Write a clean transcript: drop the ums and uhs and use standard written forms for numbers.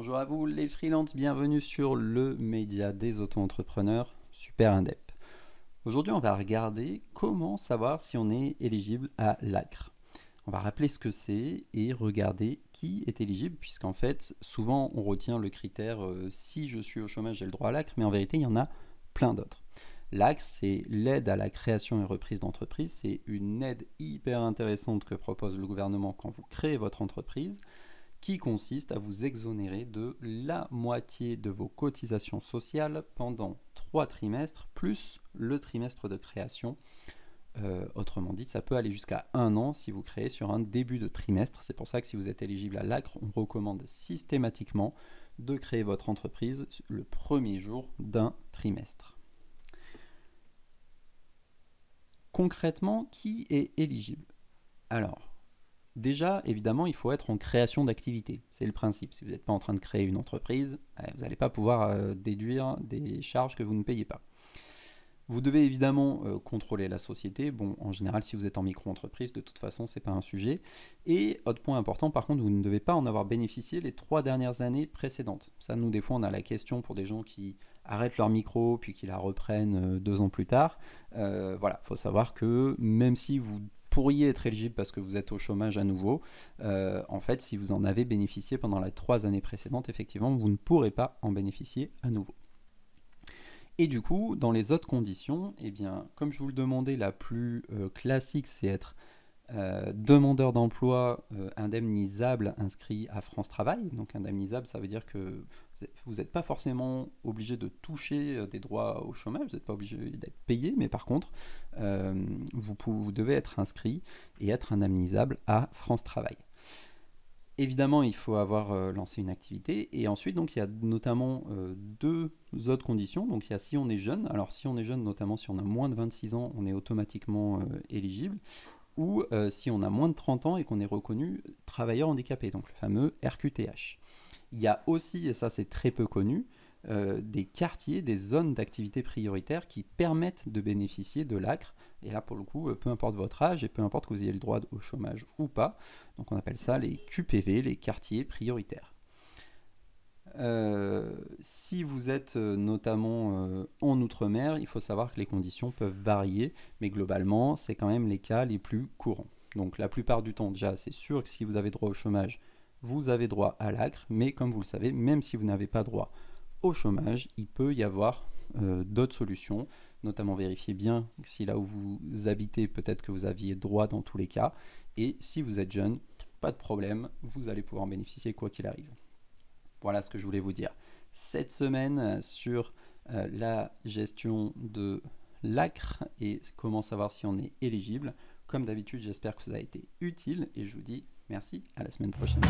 Bonjour à vous les freelances, bienvenue sur le média des auto-entrepreneurs, Super Indep. Aujourd'hui on va regarder comment savoir si on est éligible à l'ACRE. On va rappeler ce que c'est et regarder qui est éligible, puisqu'en fait souvent on retient le critère si je suis au chômage j'ai le droit à l'ACRE, mais en vérité il y en a plein d'autres. L'ACRE, c'est l'aide à la création et reprise d'entreprise. C'est une aide hyper intéressante que propose le gouvernement quand vous créez votre entreprise, qui consiste à vous exonérer de la moitié de vos cotisations sociales pendant 3 trimestres, plus le trimestre de création. Autrement dit, ça peut aller jusqu'à 1 an si vous créez sur un début de trimestre. C'est pour ça que si vous êtes éligible à l'ACRE, on recommande systématiquement de créer votre entreprise le premier jour d'un trimestre. Concrètement, qui est éligible? Alors, déjà, évidemment, il faut être en création d'activité. C'est le principe. Si vous n'êtes pas en train de créer une entreprise, vous n'allez pas pouvoir déduire des charges que vous ne payez pas. Vous devez évidemment contrôler la société. Bon, en général, si vous êtes en micro-entreprise, de toute façon, ce n'est pas un sujet. Et autre point important, par contre, vous ne devez pas en avoir bénéficié les 3 dernières années précédentes. Ça, nous, des fois, on a la question pour des gens qui arrêtent leur micro, puis qui la reprennent 2 ans plus tard. Voilà, il faut savoir que même si vous pourriez être éligible parce que vous êtes au chômage à nouveau, en fait, si vous en avez bénéficié pendant les 3 années précédentes, effectivement, vous ne pourrez pas en bénéficier à nouveau. Et du coup, dans les autres conditions, eh bien, comme je vous le demandais, la plus classique, c'est être demandeur d'emploi indemnisable inscrit à France Travail. Donc indemnisable, ça veut dire que vous n'êtes pas forcément obligé de toucher des droits au chômage, vous n'êtes pas obligé d'être payé, mais par contre, vous devez être inscrit et être indemnisable à France Travail. Évidemment, il faut avoir lancé une activité, et ensuite, donc, il y a notamment 2 autres conditions. Donc, il y a si on est jeune. Alors, si on est jeune, notamment si on a moins de 26 ans, on est automatiquement éligible. Ou si on a moins de 30 ans et qu'on est reconnu travailleur handicapé, donc le fameux RQTH. Il y a aussi, et ça c'est très peu connu, des quartiers, des zones d'activité prioritaires qui permettent de bénéficier de l'ACRE. Et là, pour le coup, peu importe votre âge et peu importe que vous ayez le droit au chômage ou pas. Donc on appelle ça les QPV, les quartiers prioritaires. Si vous êtes notamment en Outre-mer, il faut savoir que les conditions peuvent varier, mais globalement, c'est quand même les cas les plus courants. Donc la plupart du temps, déjà, c'est sûr que si vous avez droit au chômage, vous avez droit à l'ACRE, mais comme vous le savez, même si vous n'avez pas droit au chômage, il peut y avoir d'autres solutions, notamment vérifier bien si là où vous habitez, peut-être que vous aviez droit dans tous les cas, et si vous êtes jeune, pas de problème, vous allez pouvoir en bénéficier quoi qu'il arrive. Voilà ce que je voulais vous dire cette semaine sur la gestion de l'ACRE et comment savoir si on est éligible. Comme d'habitude, j'espère que ça a été utile et je vous dis merci, à la semaine prochaine.